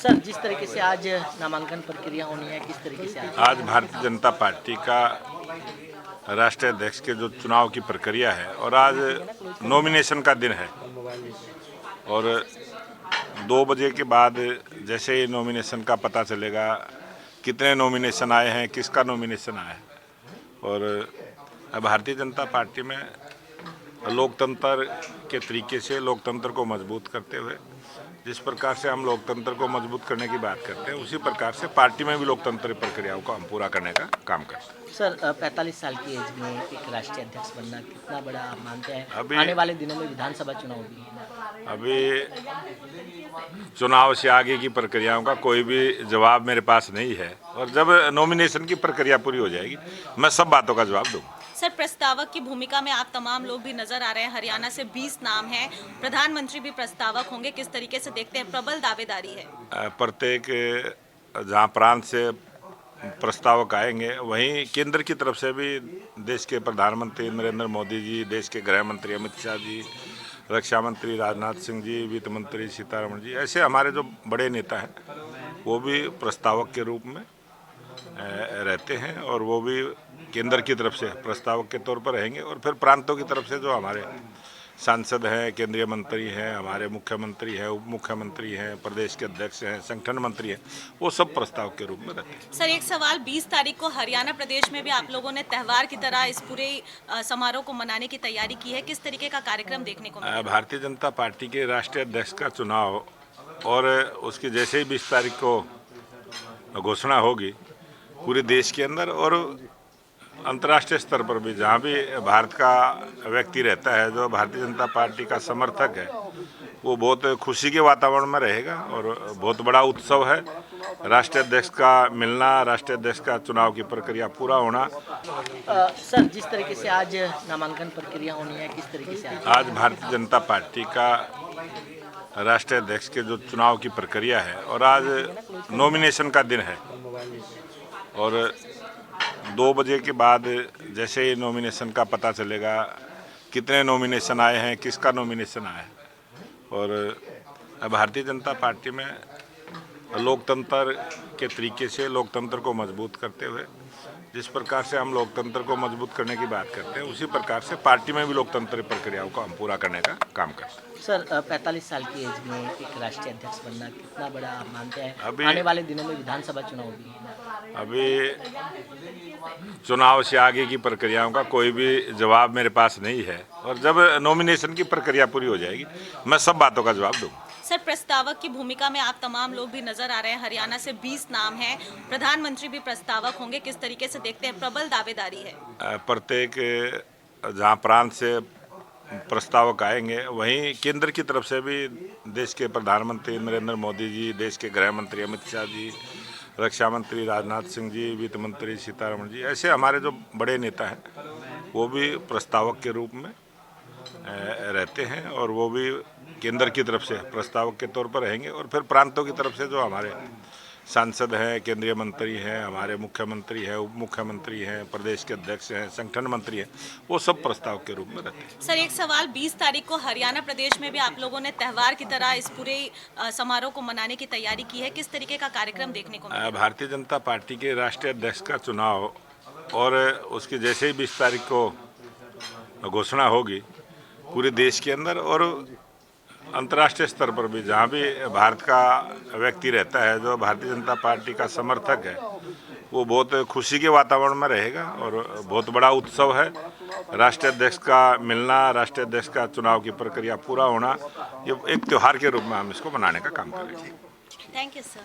Sir, जिस तरीके से आज नामांकन प्रक्रिया होनी है, किस तरीके से आज भारतीय जनता पार्टी का राष्ट्रीय अध्यक्ष के जो चुनाव की प्रक्रिया है और आज नॉमिनेशन का दिन है और 2 बजे के बाद जैसे ही नॉमिनेशन का पता चलेगा कितने नॉमिनेशन आए हैं, किसका नॉमिनेशन आया है। और भारतीय जनता पार्टी में लोकतंत्र के तरीके से लोकतंत्र को मजबूत करते हुए जिस प्रकार से हम लोकतंत्र को मजबूत करने की बात करते हैं, उसी प्रकार से पार्टी में भी लोकतंत्र प्रक्रियाओं को हम पूरा करने का काम करते हैं। सर, 45 साल की एज में एक राष्ट्रीय अध्यक्ष बनना कितना बड़ा आप मानते हैं? अभी आने वाले दिनों में विधानसभा चुनाव भी है। अभी चुनाव से आगे की प्रक्रियाओं का कोई भी जवाब मेरे पास नहीं है और जब नॉमिनेशन की प्रक्रिया पूरी हो जाएगी मैं सब बातों का जवाब दूंगा। सर, प्रस्तावक की भूमिका में आप तमाम लोग भी नजर आ रहे हैं। हरियाणा से 20 नाम हैं, प्रधानमंत्री भी प्रस्तावक होंगे, किस तरीके से देखते हैं? प्रबल दावेदारी है। प्रत्येक जहाँ प्रांत से प्रस्तावक आएंगे वहीं केंद्र की तरफ से भी देश के प्रधानमंत्री नरेंद्र मोदी जी, देश के गृह मंत्री अमित शाह जी, रक्षा मंत्री राजनाथ सिंह जी, वित्त मंत्री सीतारमण जी, ऐसे हमारे जो बड़े नेता हैं वो भी प्रस्तावक के रूप में रहते हैं और वो भी केंद्र की तरफ से प्रस्तावक के तौर पर रहेंगे और फिर प्रांतों की तरफ से जो हमारे सांसद हैं, केंद्रीय मंत्री हैं, हमारे मुख्यमंत्री हैं, उप मुख्यमंत्री हैं, प्रदेश के अध्यक्ष हैं, संगठन मंत्री हैं, वो सब प्रस्तावक के रूप में रहते हैं। सर, एक सवाल, 20 तारीख को हरियाणा प्रदेश में भी आप लोगों ने त्यौहार की तरह इस पूरे समारोह को मनाने की तैयारी की है, किस तरीके का कार्यक्रम देखने को मिला? भारतीय जनता पार्टी के राष्ट्रीय अध्यक्ष का चुनाव और उसकी जैसे ही 20 तारीख को घोषणा होगी पूरे देश के अंदर और अंतर्राष्ट्रीय स्तर पर भी जहाँ भी भारत का व्यक्ति रहता है जो भारतीय जनता पार्टी का समर्थक है वो बहुत खुशी के वातावरण में रहेगा और बहुत बड़ा उत्सव है। राष्ट्रीय अध्यक्ष का मिलना, राष्ट्रीय अध्यक्ष का चुनाव की प्रक्रिया पूरा होना। सर, जिस तरीके से आज नामांकन प्रक्रिया होनी है, किस तरीके से आज भारतीय जनता पार्टी का राष्ट्रीय अध्यक्ष के जो चुनाव की प्रक्रिया है और आज नॉमिनेशन का दिन है और 2 बजे के बाद जैसे ही नॉमिनेशन का पता चलेगा कितने नॉमिनेशन आए हैं, किसका नॉमिनेशन आया है। और भारतीय जनता पार्टी में लोकतंत्र के तरीके से लोकतंत्र को मजबूत करते हुए जिस प्रकार से हम लोकतंत्र को मजबूत करने की बात करते हैं, उसी प्रकार से पार्टी में भी लोकतंत्र प्रक्रियाओं को हम पूरा करने का काम करते हैं। सर, 45 साल की एज में एक राष्ट्रीय अध्यक्ष बनना कितना बड़ा आप मानते हैं? आने वाले दिनों में विधानसभा चुनाव भी है। अभी चुनाव से आगे की प्रक्रियाओं का कोई भी जवाब मेरे पास नहीं है और जब नॉमिनेशन की प्रक्रिया पूरी हो जाएगी मैं सब बातों का जवाब दूंगा। सर, प्रस्तावक की भूमिका में आप तमाम लोग भी नजर आ रहे हैं। हरियाणा से 20 नाम हैं, प्रधानमंत्री भी प्रस्तावक होंगे, किस तरीके से देखते हैं? प्रबल दावेदारी है। प्रत्येक जहाँ प्रांत से प्रस्तावक आएंगे वहीं केंद्र की तरफ से भी देश के प्रधानमंत्री नरेंद्र मोदी जी, देश के गृह मंत्री अमित शाह जी, रक्षा मंत्री राजनाथ सिंह जी, वित्त मंत्री सीतारमण जी, ऐसे हमारे जो बड़े नेता हैं वो भी प्रस्तावक के रूप में रहते हैं और वो भी केंद्र की तरफ से प्रस्तावक के तौर पर रहेंगे और फिर प्रांतों की तरफ से जो हमारे सांसद हैं, केंद्रीय मंत्री हैं, हमारे मुख्यमंत्री हैं, उप मुख्यमंत्री हैं, प्रदेश के अध्यक्ष हैं, संगठन मंत्री हैं, वो सब प्रस्तावक के रूप में रहते हैं। सर, एक सवाल, 20 तारीख को हरियाणा प्रदेश में भी आप लोगों ने त्यौहार की तरह इस पूरे समारोह को मनाने की तैयारी की है, किस तरीके का कार्यक्रम देखने को मिला? भारतीय जनता पार्टी के राष्ट्रीय अध्यक्ष का चुनाव और उसकी जैसे ही 20 तारीख को घोषणा होगी पूरे देश के अंदर और अंतर्राष्ट्रीय स्तर पर भी जहाँ भी भारत का व्यक्ति रहता है जो भारतीय जनता पार्टी का समर्थक है वो बहुत खुशी के वातावरण में रहेगा और बहुत बड़ा उत्सव है। राष्ट्रीय अध्यक्ष का मिलना, राष्ट्रीय अध्यक्ष का चुनाव की प्रक्रिया पूरा होना, ये एक त्यौहार के रूप में हम इसको मनाने का काम करेंगे। Thank you sir.